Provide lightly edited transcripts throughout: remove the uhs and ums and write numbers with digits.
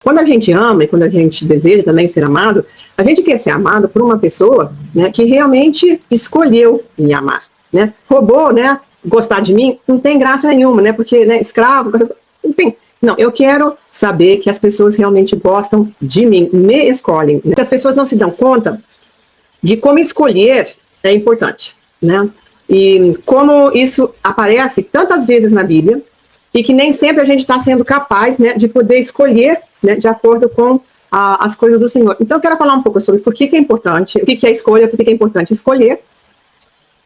Quando a gente ama e quando a gente deseja também ser amado, a gente quer ser amado por uma pessoa, né, que realmente escolheu me amar, né? Roubou, né? Gostar de mim não tem graça nenhuma, né? Porque, né, escravo, não tem. Não, eu quero saber que as pessoas realmente gostam de mim, me escolhem. Né? Que as pessoas não se dão conta de como escolher é importante, né? E como isso aparece tantas vezes na Bíblia e que nem sempre a gente está sendo capaz, né, de poder escolher, né, de acordo com as coisas do Senhor. Então eu quero falar um pouco sobre por que é importante, o que é escolha, por que é importante escolher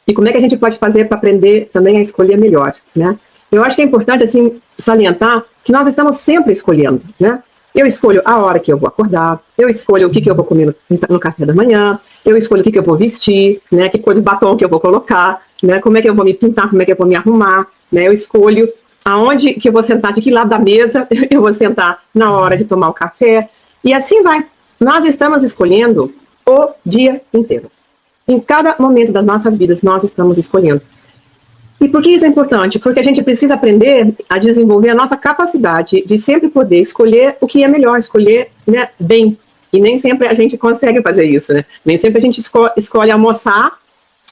e como é que a gente pode fazer para aprender também a escolher melhor, né? Eu acho que é importante, assim, salientar que nós estamos sempre escolhendo, né? Eu escolho a hora que eu vou acordar, eu escolho o que eu vou comer no café da manhã, eu escolho o que eu vou vestir, né? Que cor de batom que eu vou colocar, né? Como é que eu vou me pintar, como é que eu vou me arrumar, né? Eu escolho aonde que eu vou sentar, de que lado da mesa eu vou sentar na hora de tomar o café, e assim vai. Nós estamos escolhendo o dia inteiro. Em cada momento das nossas vidas, nós estamos escolhendo. E por que isso é importante? Porque a gente precisa aprender a desenvolver a nossa capacidade de sempre poder escolher o que é melhor, escolher, né, bem. E nem sempre a gente consegue fazer isso, né? Nem sempre a gente escolhe almoçar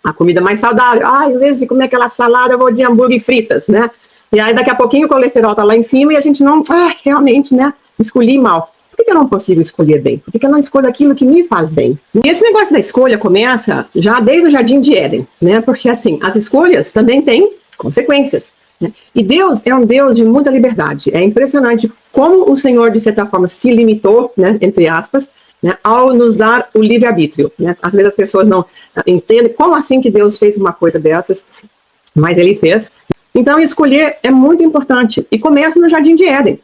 a comida mais saudável. Em vez de comer aquela salada, eu vou de hambúrguer e fritas, né? E aí daqui a pouquinho o colesterol tá lá em cima e a gente não, realmente, né, escolhi mal. Por que eu não consigo escolher bem? Por que eu não escolho aquilo que me faz bem? E esse negócio da escolha começa já desde o Jardim de Éden, né? Porque, assim, as escolhas também têm consequências, né? E Deus é um Deus de muita liberdade. É impressionante como o Senhor, de certa forma, se limitou, né, entre aspas, né, ao nos dar o livre-arbítrio, né? Às vezes as pessoas não entendem como assim que Deus fez uma coisa dessas, mas Ele fez. Então, escolher é muito importante. E começa no Jardim de Éden.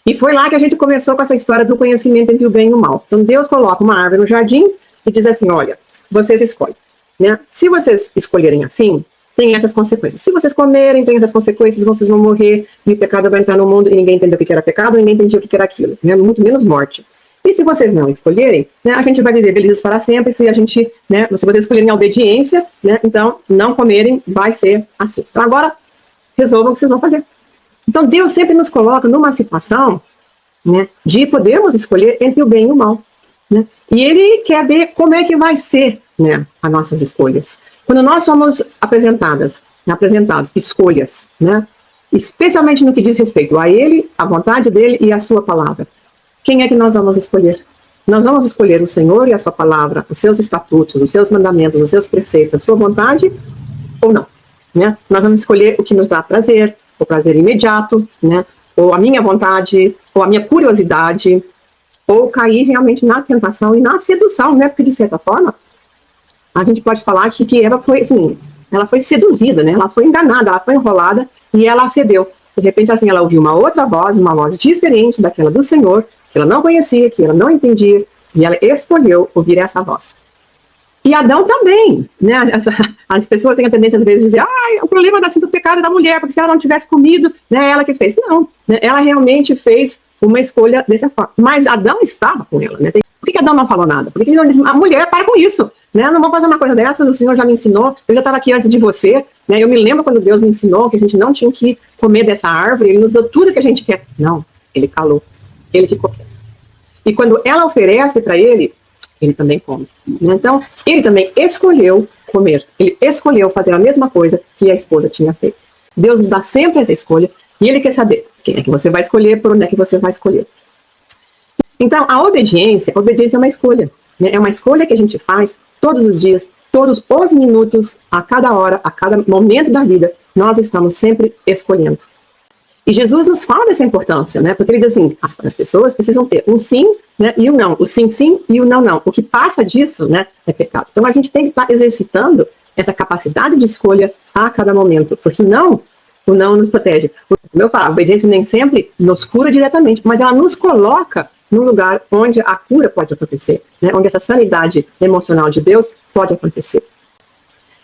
E foi lá que a gente começou com essa história do conhecimento entre o bem e o mal. Então, Deus coloca uma árvore no jardim e diz assim, olha, vocês escolhem, né? Se vocês escolherem assim, tem essas consequências. Se vocês comerem, tem essas consequências, vocês vão morrer, e o pecado vai entrar no mundo, e ninguém entendeu o que era pecado, ninguém entendia o que era aquilo, né? Muito menos morte. E se vocês não escolherem, né, a gente vai viver felizes para sempre, se a gente, né, se vocês escolherem a obediência, né, então, não comerem, vai ser assim. Então, agora, resolvam o que vocês vão fazer. Então, Deus sempre nos coloca numa situação, né, de podermos escolher entre o bem e o mal, né? E Ele quer ver como é que vai ser, né, as nossas escolhas. Quando nós somos apresentados escolhas, né, especialmente no que diz respeito a Ele, a vontade dEle e a sua palavra, quem é que nós vamos escolher? Nós vamos escolher o Senhor e a sua palavra, os seus estatutos, os seus mandamentos, os seus preceitos, a sua vontade ou não, né? Nós vamos escolher o que nos dá prazer, o prazer imediato, né? Ou a minha vontade, ou a minha curiosidade, ou cair realmente na tentação e na sedução, né? Porque, de certa forma, a gente pode falar que ela foi, assim, ela foi seduzida, né? Ela foi enganada, ela foi enrolada e ela cedeu. De repente, assim, ela ouviu uma outra voz, uma voz diferente daquela do Senhor, que ela não conhecia, que ela não entendia, e ela escolheu ouvir essa voz. E Adão também, né? As pessoas têm a tendência às vezes de dizer, o problema do pecado é da mulher, porque se ela não tivesse comido, né, ela que fez. Não, né, ela realmente fez uma escolha dessa forma. Mas Adão estava com ela, né? Por que Adão não falou nada? Porque ele não disse, a mulher, para com isso, né? Não vou fazer uma coisa dessas, o Senhor já me ensinou, eu já estava aqui antes de você, né? Eu me lembro quando Deus me ensinou que a gente não tinha que comer dessa árvore, Ele nos deu tudo que a gente quer. Não, Ele calou, Ele ficou quieto. E quando ela oferece para ele também come. Então, ele também escolheu comer. Ele escolheu fazer a mesma coisa que a esposa tinha feito. Deus nos dá sempre essa escolha e Ele quer saber quem é que você vai escolher, por onde é que você vai escolher. Então, a obediência é uma escolha. Né? É uma escolha que a gente faz todos os dias, todos os minutos, a cada hora, a cada momento da vida. Nós estamos sempre escolhendo. E Jesus nos fala dessa importância, né? Porque ele diz assim, as pessoas precisam ter um sim, né, e um não. O sim, sim e o não, não. O que passa disso, né, é pecado. Então a gente tem que estar exercitando essa capacidade de escolha a cada momento, porque o não nos protege. Como eu falo, a obediência nem sempre nos cura diretamente, mas ela nos coloca num lugar onde a cura pode acontecer, né, onde essa sanidade emocional de Deus pode acontecer.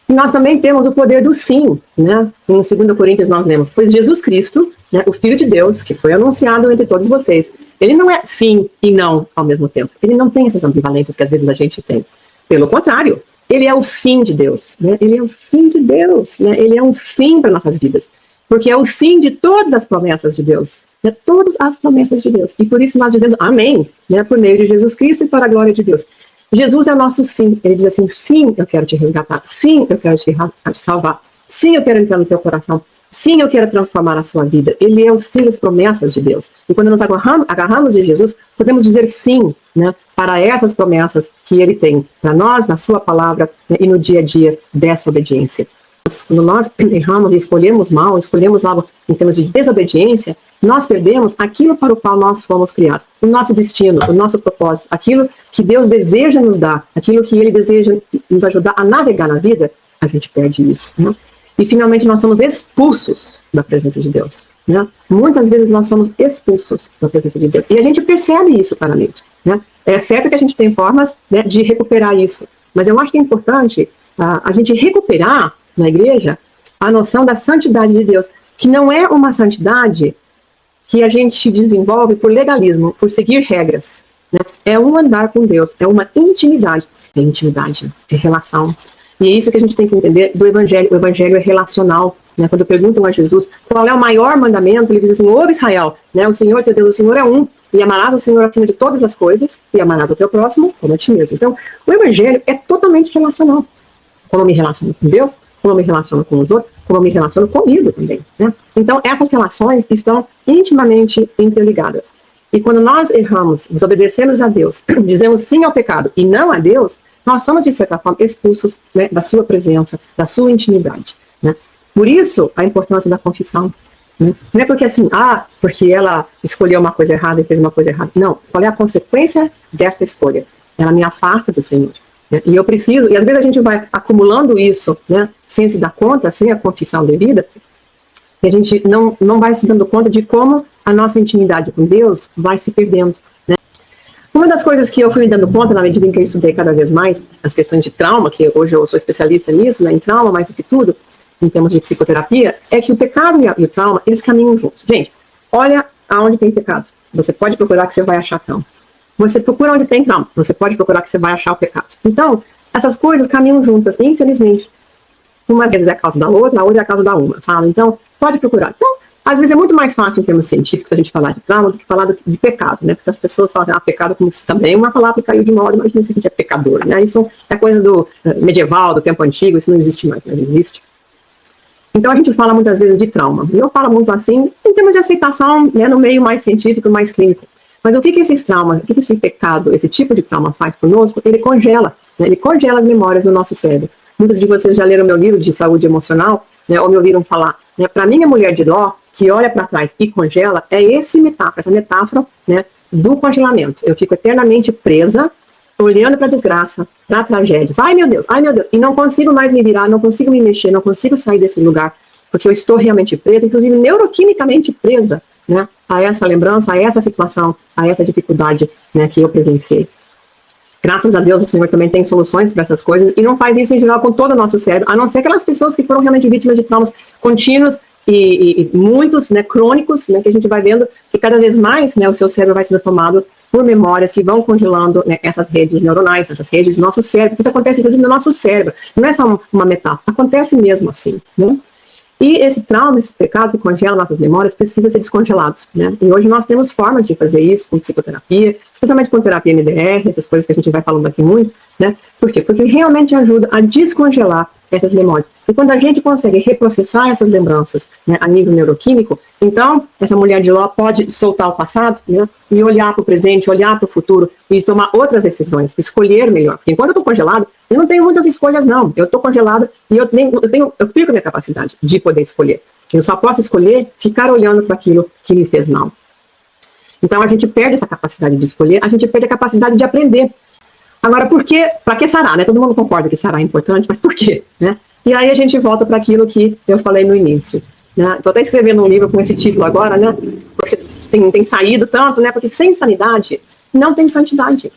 E nós também temos o poder do sim, né? Em 2 Coríntios nós lemos, pois Jesus Cristo, né, o Filho de Deus, que foi anunciado entre todos vocês, ele não é sim e não ao mesmo tempo. Ele não tem essas ambivalências que às vezes a gente tem. Pelo contrário, ele é o sim de Deus, né? Ele é o sim de Deus, né? Ele é um sim para nossas vidas. Porque é o sim de todas as promessas de Deus. Todas as promessas de Deus. E por isso nós dizemos amém, por meio de Jesus Cristo e para a glória de Deus. Jesus é o nosso sim. Ele diz assim, sim, eu quero te resgatar. Sim, eu quero te salvar. Sim, eu quero entrar no teu coração. Sim, eu quero transformar a sua vida. Ele é o sim das promessas de Deus. E quando nos agarramos de Jesus, podemos dizer sim, para essas promessas que Ele tem para nós, na sua palavra, e no dia a dia dessa obediência. Quando nós erramos e escolhemos mal, escolhemos algo em termos de desobediência, nós perdemos aquilo para o qual nós fomos criados. O nosso destino, o nosso propósito, aquilo que Deus deseja nos dar, aquilo que Ele deseja nos ajudar a navegar na vida, a gente perde isso. E finalmente nós somos expulsos da presença de Deus. Muitas vezes nós somos expulsos da presença de Deus. E a gente percebe isso claramente. É certo que a gente tem formas de recuperar isso. Mas eu acho que é importante a gente recuperar na igreja a noção da santidade de Deus, que não é uma santidade que a gente desenvolve por legalismo, por seguir regras. É um andar com Deus, é uma intimidade. É intimidade, é relação. E é isso que a gente tem que entender do Evangelho. O Evangelho é relacional. Quando perguntam a Jesus qual é o maior mandamento, ele diz assim, ouve Israel, o Senhor teu Deus, o Senhor é um, e amarás o Senhor acima de todas as coisas, e amarás o teu próximo como a ti mesmo. Então, o Evangelho é totalmente relacional. Como eu me relaciono com Deus, como eu me relaciono com os outros, como eu me relaciono comigo também. Então, essas relações estão intimamente interligadas. E quando nós erramos, desobedecemos a Deus, dizemos sim ao pecado e não a Deus, nós somos, de certa forma, expulsos da sua presença, da sua intimidade. Por isso, a importância da confissão. Não é porque assim, porque ela escolheu uma coisa errada e fez uma coisa errada. Não, qual é a consequência desta escolha? Ela me afasta do Senhor. E eu preciso, e às vezes a gente vai acumulando isso, sem se dar conta, sem a confissão devida, e a gente não vai se dando conta de como a nossa intimidade com Deus vai se perdendo. Uma das coisas que eu fui me dando conta, na medida em que eu estudei cada vez mais as questões de trauma, que hoje eu sou especialista nisso, em trauma mais do que tudo, em termos de psicoterapia, é que o pecado e o trauma, eles caminham juntos. Gente, olha aonde tem pecado. Você pode procurar que você vai achar trauma. Você procura onde tem trauma, você pode procurar que você vai achar o pecado. Então, essas coisas caminham juntas, infelizmente. Uma vezes é a causa da outra, a outra é a causa da uma, sabe? Então, pode procurar. Então, às vezes é muito mais fácil em termos científicos a gente falar de trauma do que falar de pecado, Porque as pessoas falam, pecado como se também uma palavra caiu de moda, imagina se a gente é pecador, Isso é coisa do medieval, do tempo antigo, isso não existe mais, mas existe. Então, a gente fala muitas vezes de trauma. E eu falo muito assim, em termos de aceitação, no meio mais científico, mais clínico. Mas o que esses traumas, o que esse pecado, esse tipo de trauma faz conosco? Ele congela, ele congela as memórias no nosso cérebro. Muitos de vocês já leram meu livro de saúde emocional, ou me ouviram falar. Para mim, a mulher de Ló, que olha para trás e congela, é essa metáfora do congelamento. Eu fico eternamente presa, olhando para a desgraça, para tragédias. Ai meu Deus, e não consigo mais me virar, não consigo me mexer, não consigo sair desse lugar, porque eu estou realmente presa, inclusive neuroquimicamente presa, a essa lembrança, a essa situação, a essa dificuldade que eu presenciei. Graças a Deus o Senhor também tem soluções para essas coisas e não faz isso em geral com todo o nosso cérebro, a não ser aquelas pessoas que foram realmente vítimas de traumas contínuos e muitos crônicos, que a gente vai vendo que cada vez mais o seu cérebro vai sendo tomado por memórias que vão congelando essas redes neuronais, essas redes do nosso cérebro. Isso acontece inclusive no nosso cérebro, não é só uma metáfora, acontece mesmo assim. E esse trauma, esse pecado que congela nossas memórias, precisa ser descongelado, E hoje nós temos formas de fazer isso com psicoterapia, especialmente com terapia MDR, essas coisas que a gente vai falando aqui muito, Por quê? Porque realmente ajuda a descongelar essas memórias. E quando a gente consegue reprocessar essas lembranças a nível neuroquímico, então essa mulher de Ló pode soltar o passado e olhar para o presente, olhar para o futuro e tomar outras decisões, escolher melhor. Porque enquanto eu estou congelado, eu não tenho muitas escolhas não. Eu estou congelado e eu perco a minha capacidade de poder escolher. Eu só posso escolher ficar olhando para aquilo que me fez mal. Então a gente perde essa capacidade de escolher, a gente perde a capacidade de aprender. Agora, por quê? Para que sarar, Todo mundo concorda que sarar é importante, mas por quê, E aí a gente volta para aquilo que eu falei no início, Estou até escrevendo um livro com esse título agora, Porque tem saído tanto, Porque sem sanidade não tem santidade,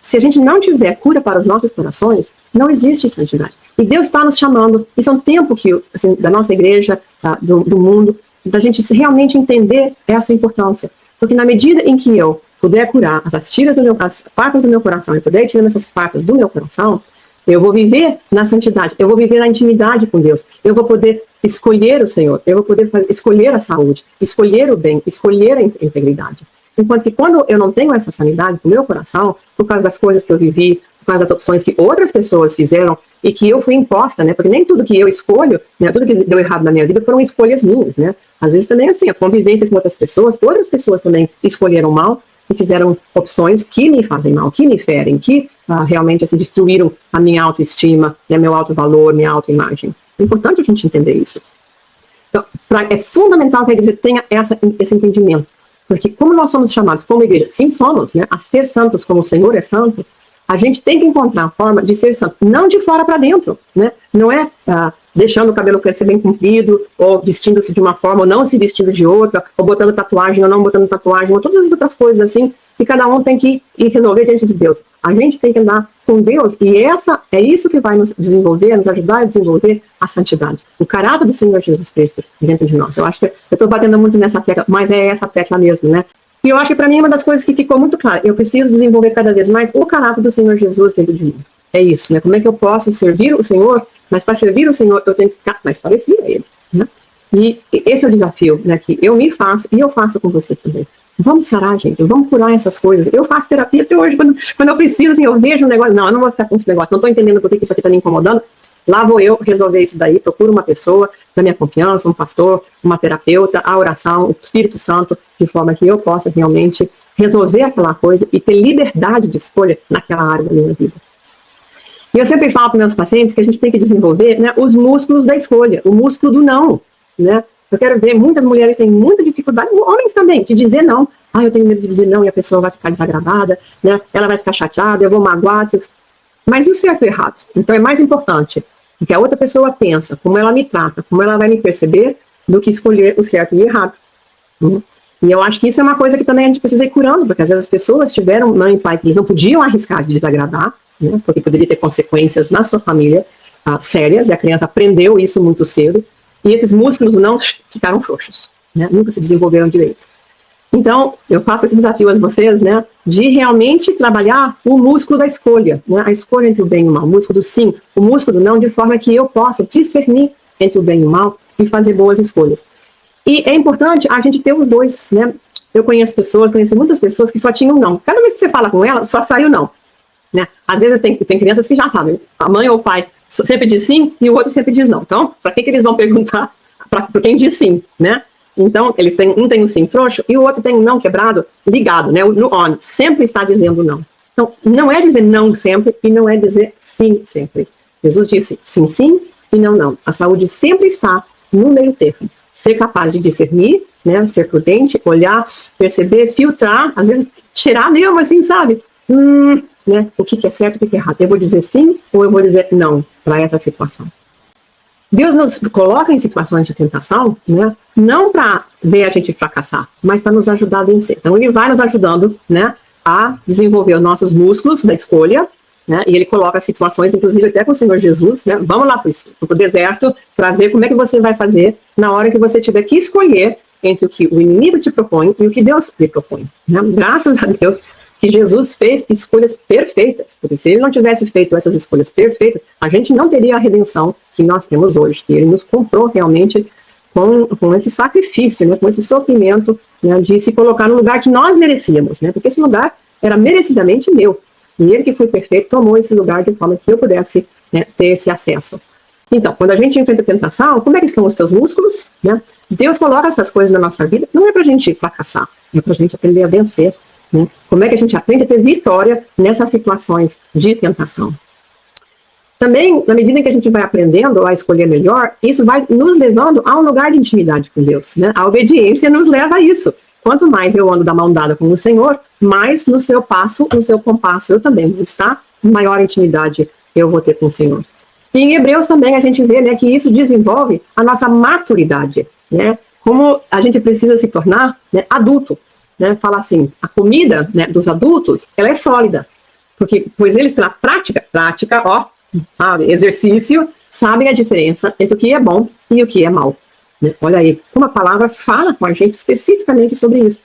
Se a gente não tiver cura para os nossos corações, não existe santidade. E Deus está nos chamando, isso é um tempo que, assim, da nossa igreja, do mundo, da gente realmente entender essa importância. Porque na medida em que eu puder curar as farpas do meu coração e puder tirar essas farpas do meu coração, Eu vou viver na santidade, eu vou viver na intimidade com Deus, eu vou poder escolher o Senhor, eu vou poder escolher a saúde, escolher o bem, escolher a integridade. Enquanto que quando eu não tenho essa sanidade no meu coração, por causa das coisas que eu vivi, por causa das opções que outras pessoas fizeram e que eu fui imposta, né? Porque nem tudo que eu escolho, né, tudo que deu errado na minha vida foram escolhas minhas, né? Às vezes também assim, a convivência com outras pessoas também escolheram mal e fizeram opções que me fazem mal, que me ferem, que realmente assim, destruíram a minha autoestima, né, meu alto valor, minha autoimagem. É importante a gente entender isso. Então, é fundamental que a igreja tenha esse entendimento. Porque como nós somos chamados como igreja, sim somos, né, a ser santos como o Senhor é santo, a gente tem que encontrar a forma de ser santo, não de fora para dentro, né? Não é deixando o cabelo crescer bem comprido, ou vestindo-se de uma forma, ou não se vestindo de outra, ou botando tatuagem, ou não botando tatuagem, ou todas as outras coisas assim, que cada um tem que ir resolver diante de Deus. A gente tem que andar com Deus, e é isso que vai nos desenvolver, nos ajudar a desenvolver a santidade. O caráter do Senhor Jesus Cristo dentro de nós. Eu acho que eu estou batendo muito nessa tecla, mas é essa tecla mesmo, né? E eu acho que para mim uma das coisas que ficou muito clara, eu preciso desenvolver cada vez mais o caráter do Senhor Jesus dentro de mim. É isso, né? Como é que eu posso servir o Senhor, mas para servir o Senhor eu tenho que ficar mais parecido a Ele, né? E esse é o desafio, né, que eu me faço e eu faço com vocês também. Vamos sarar, gente, vamos curar essas coisas. Eu faço terapia até hoje, quando eu preciso, assim, eu vejo um negócio, não, eu não vou ficar com esse negócio, não estou entendendo por que isso aqui está me incomodando, lá vou eu resolver isso daí, procuro uma pessoa da minha confiança, um pastor, uma terapeuta, a oração, o Espírito Santo, de forma que eu possa realmente resolver aquela coisa e ter liberdade de escolha naquela área da minha vida. E eu sempre falo para meus pacientes que a gente tem que desenvolver, né, os músculos da escolha, o músculo do não, né? Eu quero ver, muitas mulheres têm muita dificuldade, homens também, de dizer não. Eu tenho medo de dizer não e a pessoa vai ficar desagradada, né? Ela vai ficar chateada, eu vou magoar. Mas e o certo e o errado? Então é mais importante o que a outra pessoa pensa, como ela me trata, como ela vai me perceber, do que escolher o certo e o errado. E eu acho que isso é uma coisa que também a gente precisa ir curando, porque às vezes as pessoas tiveram mãe e pai que eles não podiam arriscar de desagradar, né? Porque poderia ter consequências na sua família sérias, e a criança aprendeu isso muito cedo, e esses músculos não ficaram frouxos, né? Nunca se desenvolveram direito. Então, eu faço esse desafio a vocês, né, de realmente trabalhar o músculo da escolha, né, a escolha entre o bem e o mal, o músculo do sim, o músculo do não, de forma que eu possa discernir entre o bem e o mal e fazer boas escolhas. E é importante a gente ter os dois, né? Eu conheço muitas pessoas que só tinham não. Cada vez que você fala com ela, só sai o não, né? Às vezes tem crianças que já sabem, a mãe ou o pai sempre diz sim e o outro sempre diz não. Então, para que eles vão perguntar para quem diz sim, né? Então, um tem um sim frouxo e o outro tem um não quebrado ligado, né? No on, sempre está dizendo não. Então, não é dizer não sempre e não é dizer sim sempre. Jesus disse sim, sim e não, não. A saúde sempre está no meio termo. Ser capaz de discernir, né? Ser prudente, olhar, perceber, filtrar, às vezes cheirar mesmo assim, sabe? Né? O que é certo, o que é errado. Eu vou dizer sim ou eu vou dizer não para essa situação. Deus nos coloca em situações de tentação, né, não para ver a gente fracassar, mas para nos ajudar a vencer. Então, Ele vai nos ajudando, né, a desenvolver os nossos músculos da escolha, né, e Ele coloca situações, inclusive até com o Senhor Jesus, né, vamos lá para o deserto, para ver como é que você vai fazer na hora que você tiver que escolher entre o que o inimigo te propõe e o que Deus lhe propõe. Né? Graças a Deus que Jesus fez escolhas perfeitas, porque se Ele não tivesse feito essas escolhas perfeitas, a gente não teria a redenção que nós temos hoje, que Ele nos comprou realmente com esse sacrifício, né, com esse sofrimento, né, de se colocar no lugar que nós merecíamos, né, porque esse lugar era merecidamente meu, e Ele que foi perfeito tomou esse lugar de forma que eu pudesse, né, ter esse acesso. Então, quando a gente enfrenta a tentação, como é que estão os teus músculos? Né? Deus coloca essas coisas na nossa vida, não é para a gente fracassar, é para a gente aprender a vencer. Né? Como é que a gente aprende a ter vitória nessas situações de tentação? Também, na medida em que a gente vai aprendendo a escolher melhor, isso vai nos levando a um lugar de intimidade com Deus. Né? A obediência nos leva a isso. Quanto mais eu ando da mão dada com o Senhor, mais no seu passo, no seu compasso eu também vou estar, maior intimidade eu vou ter com o Senhor. E em Hebreus também a gente vê, né, que isso desenvolve a nossa maturidade, né? Como a gente precisa se tornar, né, adulto. Né, fala assim, a comida, né, dos adultos, ela é sólida, pois eles pela prática, sabe, exercício, sabem a diferença entre o que é bom e o que é mal. Né? Olha aí, como a palavra fala com a gente especificamente sobre isso.